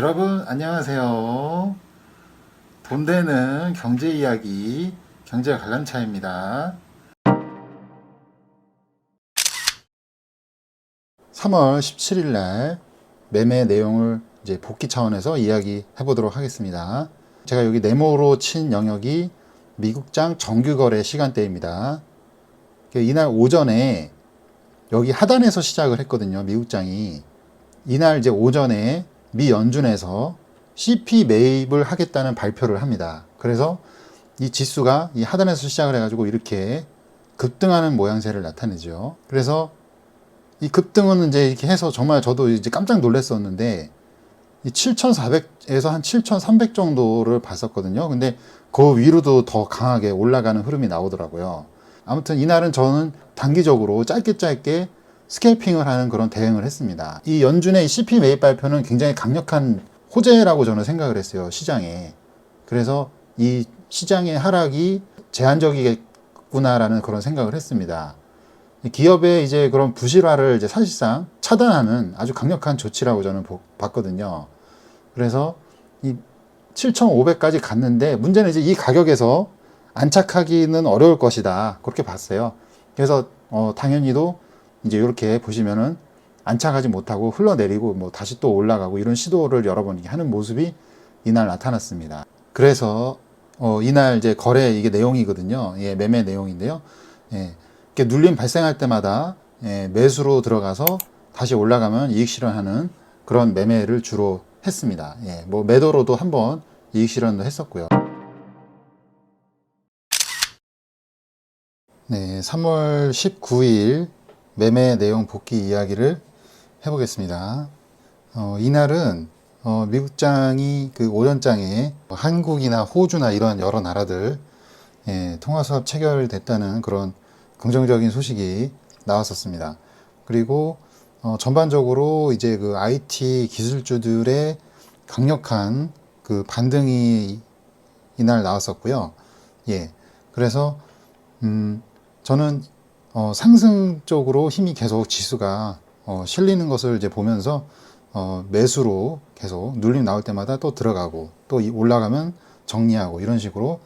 여러분 안녕하세요. 돈 되는 경제 이야기 경제 관람차입니다. 3월 17일 날 매매 내용을 이제 복귀 차원에서 이야기 해보도록 하겠습니다. 제가 여기 네모로 친 영역이 미국장 정규 거래 시간대입니다. 이날 오전에 여기 하단에서 시작을 했거든요. 미국장이 이날 이제 오전에 미 연준에서 CP 매입을 하겠다는 발표를 합니다. 그래서 이 지수가 이 하단에서 시작을 해가지고 이렇게 급등하는 모양새를 나타내죠. 그래서 이 급등은 이제 이렇게 해서 정말 저도 이제 깜짝 놀랐었는데 이 7,400에서 한 7,300 정도를 봤었거든요. 근데 그 위로도 더 강하게 올라가는 흐름이 나오더라고요. 아무튼 이날은 저는 단기적으로 짧게 스캘핑을 하는 그런 대응을 했습니다. 이 연준의 CP 매입 발표는 굉장히 강력한 호재라고 저는 생각을 했어요, 시장에. 그래서 이 시장의 하락이 제한적이겠구나라는 그런 생각을 했습니다. 기업의 이제 그런 부실화를 이제 사실상 차단하는 아주 강력한 조치라고 저는 봤거든요. 그래서 이 7,500까지 갔는데 문제는 이제 이 가격에서 안착하기는 어려울 것이다. 그렇게 봤어요. 그래서 당연히도 이제 이렇게 보시면은 안착하지 못하고 흘러내리고 뭐 다시 또 올라가고 이런 시도를 여러 번 하는 모습이 이날 나타났습니다. 그래서 이날 이제 거래 이게 내용이거든요. 예, 매매 내용인데요. 예, 이렇게 눌림 발생할 때마다 매수로 들어가서 다시 올라가면 이익 실현하는 그런 매매를 주로 했습니다. 예, 뭐 매도로도 한번 이익 실현도 했었고요. 네, 3월 19일 매매 내용 복귀 이야기를 해보겠습니다. 이날은 미국장이 그 오전장에 한국이나 호주나 이런 여러 나라들 통화 수합 체결됐다는 그런 긍정적인 소식이 나왔었습니다. 그리고 전반적으로 이제 그 IT 기술주들의 강력한 그 반등이 이날 나왔었고요. 예, 그래서 저는 상승 쪽으로 힘이 계속 지수가 실리는 것을 이제 보면서 매수로 계속 눌림 나올 때마다 또 들어가고 또 올라가면 정리하고 이런 식으로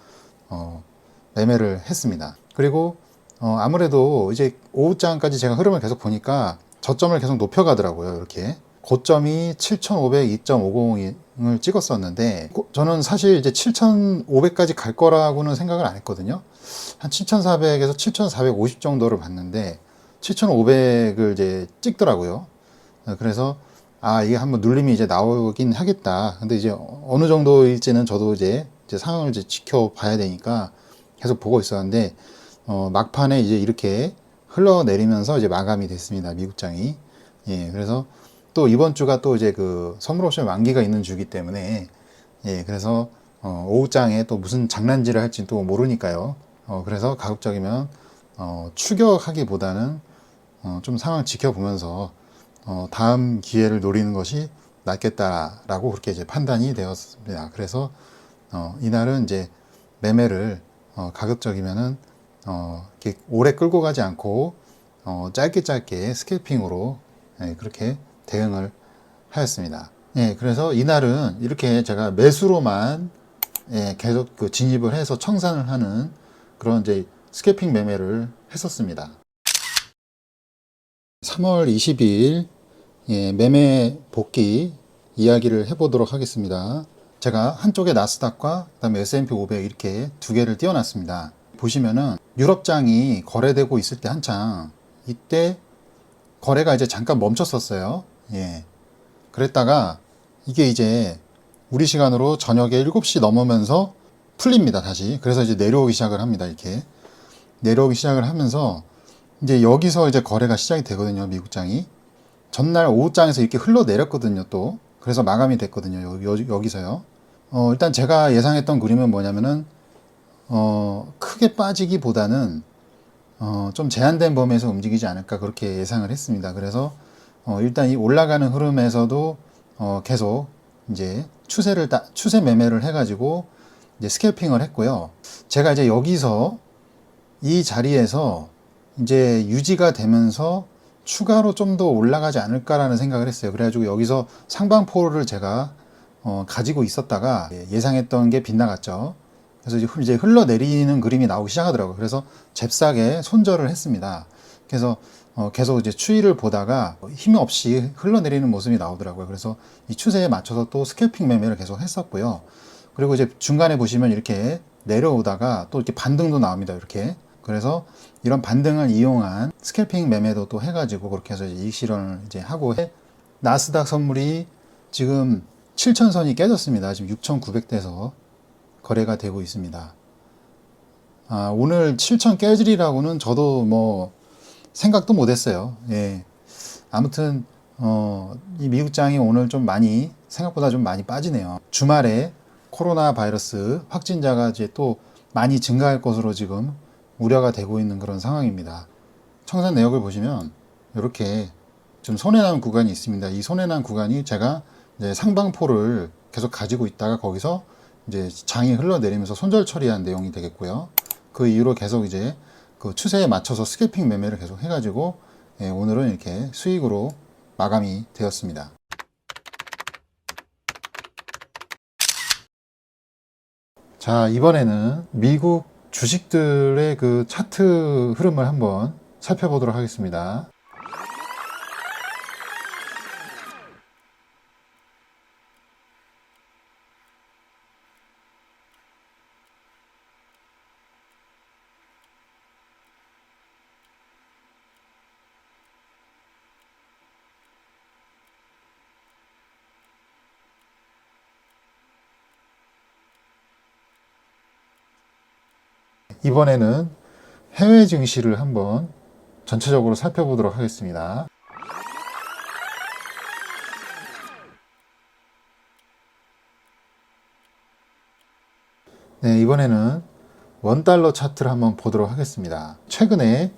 매매를 했습니다. 그리고 아무래도 이제 오후장까지 제가 흐름을 계속 보니까 저점을 계속 높여가더라고요. 이렇게 고점이 7,502.50을 찍었었는데 저는 사실 이제 7,500까지 갈 거라고는 생각을 안 했거든요. 한 7,400에서 7,450 정도를 봤는데 7,500을 이제 찍더라고요. 그래서 이게 한번 눌림이 이제 나오긴 하겠다. 근데 이제 어느 정도일지는 저도 이제 상황을 이제 지켜봐야 되니까 계속 보고 있었는데 막판에 이제 이렇게 흘러내리면서 이제 마감이 됐습니다. 미국장이. 예, 그래서 또 이번 주가 또 이제 그 선물 옵션 만기가 있는 주기 때문에 예, 그래서 오후장에 또 무슨 장난질을 할지 또 모르니까요. 그래서 가급적이면 추격하기보다는 좀 상황 지켜보면서 다음 기회를 노리는 것이 낫겠다라고 그렇게 이제 판단이 되었습니다. 그래서 이날은 이제 매매를 가급적이면은 이렇게 오래 끌고 가지 않고 짧게 스캘핑으로 그렇게 대응을 하였습니다. 예, 그래서 이날은 이렇게 제가 매수로만 계속 그 진입을 해서 청산을 하는 그런 이제 스캘핑 매매를 했었습니다. 3월 22일 매매 복귀 이야기를 해보도록 하겠습니다. 제가 한쪽에 나스닥과 그다음에 S&P 500 이렇게 두 개를 띄워놨습니다. 보시면은 유럽장이 거래되고 있을 때 한창 이때 거래가 이제 잠깐 멈췄었어요. 예. 그랬다가 이게 이제 우리 시간으로 저녁에 7시 넘으면서 풀립니다, 다시. 그래서 이제 내려오기 시작을 합니다, 이렇게. 내려오기 시작을 하면서 이제 여기서 이제 거래가 시작이 되거든요, 미국장이. 전날 오후장에서 이렇게 흘러내렸거든요, 또. 그래서 마감이 됐거든요, 여기서요. 일단 제가 예상했던 그림은 뭐냐면은, 크게 빠지기보다는, 좀 제한된 범위에서 움직이지 않을까, 그렇게 예상을 했습니다. 그래서, 일단 이 올라가는 흐름에서도, 계속, 이제, 추세 매매를 해가지고, 이제 스캘핑을 했고요. 제가 이제 여기서, 이 자리에서, 이제 유지가 되면서, 추가로 좀 더 올라가지 않을까라는 생각을 했어요. 그래가지고 여기서 상방포를 제가 가지고 있었다가 예상했던 게 빗나갔죠. 그래서 이제 흘러내리는 그림이 나오기 시작하더라고요. 그래서 잽싸게 손절을 했습니다. 그래서 계속 이제 추이를 보다가 힘없이 흘러내리는 모습이 나오더라고요. 그래서 이 추세에 맞춰서 또 스캘핑 매매를 계속 했었고요. 그리고 이제 중간에 보시면 이렇게 내려오다가 또 이렇게 반등도 나옵니다. 이렇게. 그래서 이런 반등을 이용한 스캘핑 매매도 또 해가지고 그렇게 해서 이익 실현을 이제 하고 나스닥 선물이 지금 7,000선이 깨졌습니다. 지금 6,900대에서 거래가 되고 있습니다. 오늘 7,000 깨지리라고는 저도 뭐 생각도 못했어요. 예. 아무튼 이 미국장이 오늘 좀 많이 생각보다 좀 많이 빠지네요. 주말에 코로나 바이러스 확진자가 이제 또 많이 증가할 것으로 지금 우려가 되고 있는 그런 상황입니다. 청산 내역을 보시면 이렇게 좀 손해난 구간이 있습니다. 이 손해난 구간이 제가 이제 상방포를 계속 가지고 있다가 거기서 이제 장이 흘러내리면서 손절 처리한 내용이 되겠고요. 그 이후로 계속 이제 그 추세에 맞춰서 스캘핑 매매를 계속 해가지고 오늘은 이렇게 수익으로 마감이 되었습니다. 자, 이번에는 미국 주식들의 그 차트 흐름을 한번 살펴보도록 하겠습니다. 이번에는 해외 증시를 한번 전체적으로 살펴보도록 하겠습니다. 네, 이번에는 원달러 차트를 한번 보도록 하겠습니다. 최근에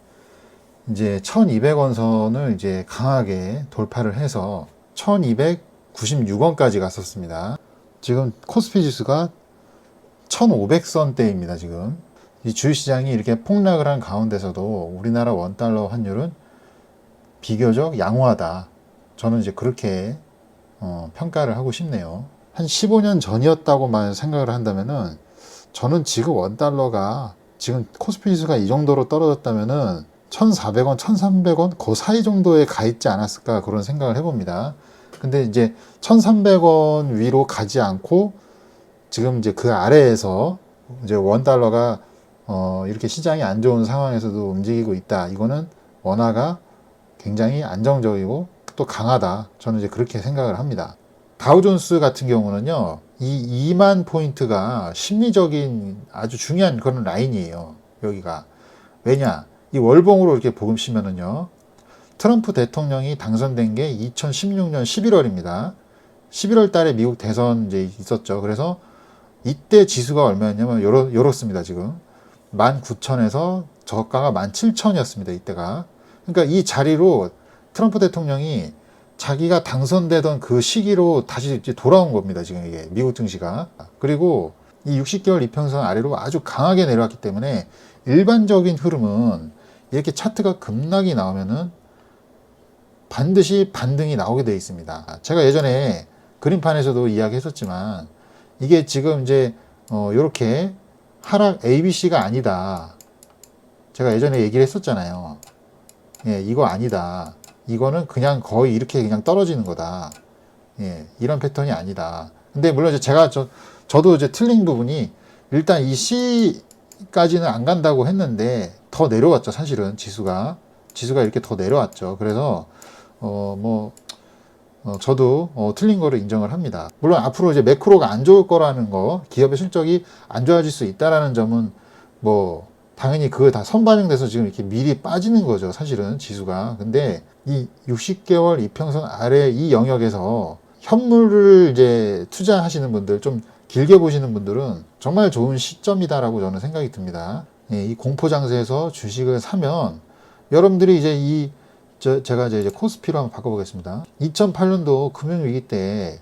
이제 1200원 선을 이제 강하게 돌파를 해서 1296원까지 갔었습니다. 지금 코스피 지수가 1500선대입니다, 지금. 이 주식시장이 이렇게 폭락을 한 가운데서도 우리나라 원달러 환율은 비교적 양호하다. 저는 이제 그렇게 평가를 하고 싶네요. 한 15년 전이었다고만 생각을 한다면은 저는 지금 원달러가 지금 코스피 지수가 이 정도로 떨어졌다면은 1,400원, 1,300원 그 사이 정도에 가 있지 않았을까 그런 생각을 해봅니다. 근데 이제 1,300원 위로 가지 않고 지금 이제 그 아래에서 이제 원달러가 이렇게 시장이 안 좋은 상황에서도 움직이고 있다. 이거는 원화가 굉장히 안정적이고 또 강하다. 저는 이제 그렇게 생각을 합니다. 다우존스 같은 경우는요, 이 2만 포인트가 심리적인 아주 중요한 그런 라인이에요. 여기가. 왜냐? 이 월봉으로 이렇게 보시면은요, 트럼프 대통령이 당선된 게 2016년 11월입니다. 11월 달에 미국 대선 이제 있었죠. 그래서 이때 지수가 얼마였냐면 요렇습니다, 지금. 19,000에서 저가가 17,000이었습니다, 이때가. 그러니까 이 자리로 트럼프 대통령이 자기가 당선되던 그 시기로 다시 이제 돌아온 겁니다, 지금 이게 미국 증시가. 그리고 이 60개월 이평선 아래로 아주 강하게 내려왔기 때문에 일반적인 흐름은 이렇게 차트가 급락이 나오면은 반드시 반등이 나오게 되어 있습니다. 제가 예전에 그림판에서도 이야기했었지만 이게 지금 이제 이렇게 하락 ABC가 아니다. 제가 예전에 얘기를 했었잖아요. 예, 이거 아니다. 이거는 그냥 거의 이렇게 그냥 떨어지는 거다. 예, 이런 패턴이 아니다. 근데 물론 이제 저도 이제 틀린 부분이 일단 이 C까지는 안 간다고 했는데 더 내려왔죠. 사실은 지수가 이렇게 더 내려왔죠. 그래서 저도 틀린 거를 인정을 합니다. 물론 앞으로 이제 매크로가 안 좋을 거라는 거, 기업의 실적이 안 좋아질 수 있다라는 점은 뭐 당연히 그거 다 선반영돼서 지금 이렇게 미리 빠지는 거죠. 사실은 지수가. 근데 이 60개월 이평선 아래 이 영역에서 현물을 이제 투자하시는 분들, 좀 길게 보시는 분들은 정말 좋은 시점이다라고 저는 생각이 듭니다. 예, 이 공포 장세에서 주식을 사면 여러분들이 이제 제가 이제 코스피로 한번 바꿔보겠습니다. 2008년도 금융위기 때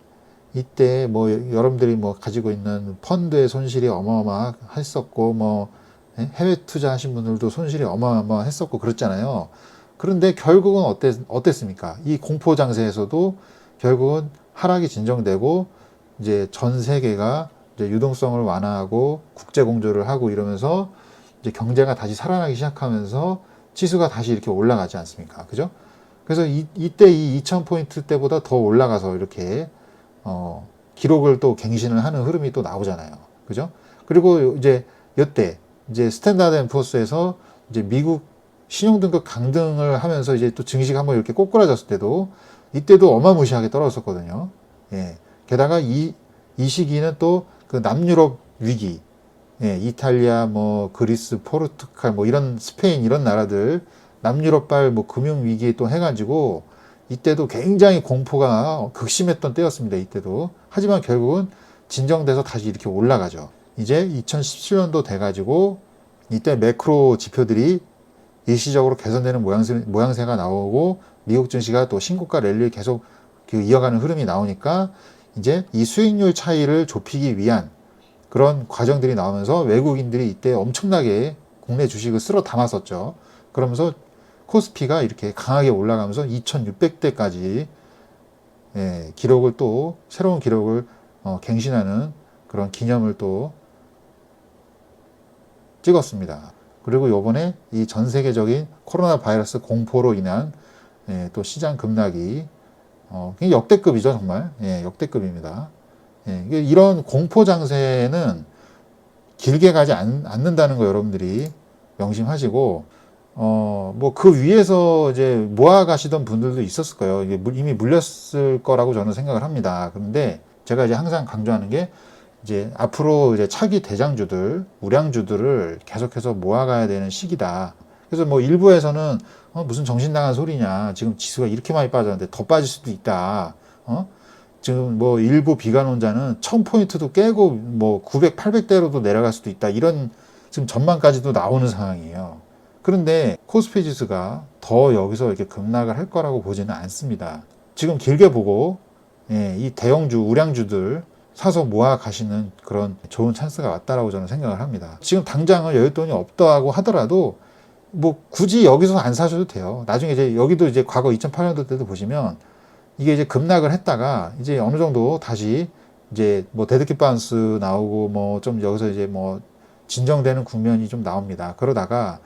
이때 뭐 여러분들이 뭐 가지고 있는 펀드의 손실이 어마어마했었고 뭐 해외 투자하신 분들도 손실이 어마어마했었고 그렇잖아요. 그런데 결국은 어땠습니까? 이 공포 장세에서도 결국은 하락이 진정되고 이제 전 세계가 이제 유동성을 완화하고 국제 공조를 하고 이러면서 이제 경제가 다시 살아나기 시작하면서 지수가 다시 이렇게 올라가지 않습니까? 그죠? 그래서 이때 이 2000포인트 때보다 더 올라가서 이렇게 기록을 또 갱신을 하는 흐름이 또 나오잖아요. 그죠? 그리고 이제 이때 이제 스탠다드 앤 푸어스에서 이제 미국 신용등급 강등을 하면서 이제 또 증시가 한번 이렇게 꼬꾸라졌을 때도 이때도 어마무시하게 떨어졌거든요. 예. 게다가 이 시기는 또 그 남유럽 위기, 예, 이탈리아, 뭐 그리스, 포르투갈, 뭐 이런 스페인 이런 나라들 남유럽발 뭐 금융 위기 또 해가지고 이때도 굉장히 공포가 극심했던 때였습니다. 이때도. 하지만 결국은 진정돼서 다시 이렇게 올라가죠. 이제 2017년도 돼가지고 이때 매크로 지표들이 일시적으로 개선되는 모양새가 나오고 미국 증시가 또 신고가 랠리를 계속 이어가는 흐름이 나오니까 이제 이 수익률 차이를 좁히기 위한 그런 과정들이 나오면서 외국인들이 이때 엄청나게 국내 주식을 쓸어 담았었죠. 그러면서 코스피가 이렇게 강하게 올라가면서 2600대까지 예, 기록을 또 새로운 기록을 갱신하는 그런 기념을 또 찍었습니다. 그리고 요번에 이 전 세계적인 코로나 바이러스 공포로 인한 예, 또 시장 급락이 역대급이죠, 정말. 예, 역대급입니다. 예, 이런 공포 장세는 길게 가지 않는다는 거 여러분들이 명심하시고, 뭐 그 위에서 이제 모아가시던 분들도 있었을 거예요. 이게 이미 물렸을 거라고 저는 생각을 합니다. 그런데 제가 이제 항상 강조하는 게 이제 앞으로 이제 차기 대장주들, 우량주들을 계속해서 모아가야 되는 시기다. 그래서 뭐 일부에서는 무슨 정신 나간 소리냐. 지금 지수가 이렇게 많이 빠졌는데 더 빠질 수도 있다. 지금 뭐 일부 비관론자는 1000포인트도 깨고 뭐 900, 800대로도 내려갈 수도 있다. 이런 지금 전망까지도 나오는 상황이에요. 그런데 코스피 지수가 더 여기서 이렇게 급락을 할 거라고 보지는 않습니다. 지금 길게 보고 예, 이 대형주, 우량주들 사서 모아 가시는 그런 좋은 찬스가 왔다라고 저는 생각을 합니다. 지금 당장은 여윳돈이 없다고 하더라도 뭐 굳이 여기서 안 사셔도 돼요. 나중에 이제 여기도 이제 과거 2008년도 때도 보시면 이게 이제 급락을 했다가 이제 어느 정도 다시 이제 뭐 데드캣 바운스 나오고 뭐 좀 여기서 이제 뭐 진정되는 국면이 좀 나옵니다. 그러다가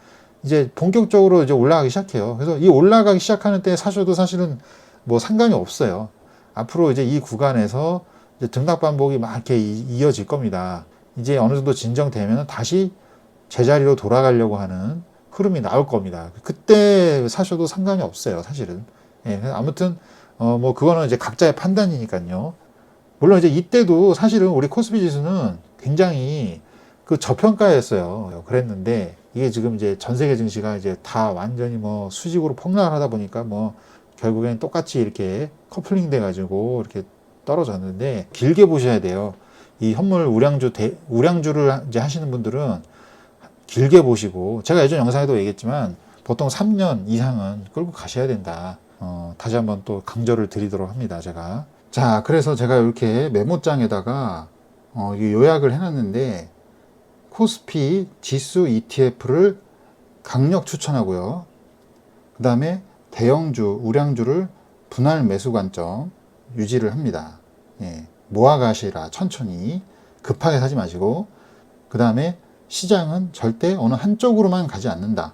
이제 본격적으로 이제 올라가기 시작해요. 그래서 이 올라가기 시작하는 때 사셔도 사실은 뭐 상관이 없어요. 앞으로 이제 이 구간에서 이제 등락 반복이 막 이렇게 이어질 겁니다. 이제 어느 정도 진정되면 다시 제자리로 돌아가려고 하는 흐름이 나올 겁니다. 그때 사셔도 상관이 없어요, 사실은. 예, 아무튼 뭐 그거는 이제 각자의 판단이니까요. 물론 이제 이때도 사실은 우리 코스피 지수는 굉장히 그 저평가였어요. 그랬는데 이게 지금 이제 전 세계 증시가 이제 다 완전히 뭐 수직으로 폭락을 하다 보니까 뭐 결국엔 똑같이 이렇게 커플링 돼 가지고 이렇게 떨어졌는데 길게 보셔야 돼요. 이 현물 우량주를 이제 하시는 분들은 길게 보시고 제가 예전 영상에도 얘기했지만 보통 3년 이상은 끌고 가셔야 된다. 다시 한번 또 강조를 드리도록 합니다. 자, 그래서 제가 이렇게 메모장에다가 요약을 해놨는데 코스피 지수 ETF를 강력 추천하고요. 그 다음에 대형주, 우량주를 분할 매수 관점 유지를 합니다. 예, 모아가시라 천천히 급하게 사지 마시고 그 다음에 시장은 절대 어느 한쪽으로만 가지 않는다.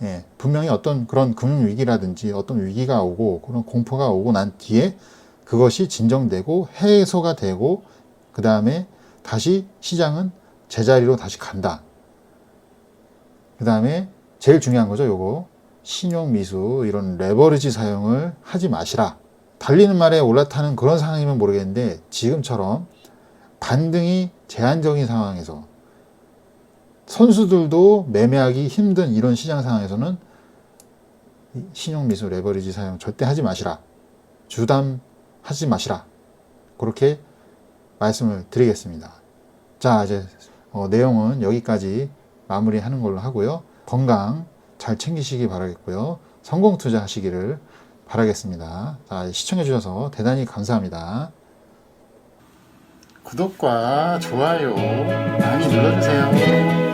예, 분명히 어떤 그런 금융위기라든지 어떤 위기가 오고 그런 공포가 오고 난 뒤에 그것이 진정되고 해소가 되고 그 다음에 다시 시장은 제자리로 다시 간다. 그 다음에 제일 중요한 거죠. 요거 신용미수 이런 레버리지 사용을 하지 마시라. 달리는 말에 올라타는 그런 상황이면 모르겠는데 지금처럼 반등이 제한적인 상황에서 선수들도 매매하기 힘든 이런 시장 상황에서는 신용미수 레버리지 사용 절대 하지 마시라. 주담하지 마시라. 그렇게 말씀을 드리겠습니다. 자, 이제 내용은 여기까지 마무리하는 걸로 하고요. 건강 잘 챙기시기 바라겠고요. 성공 투자하시기를 바라겠습니다. 자, 시청해 주셔서 대단히 감사합니다. 구독과 좋아요 많이 눌러주세요.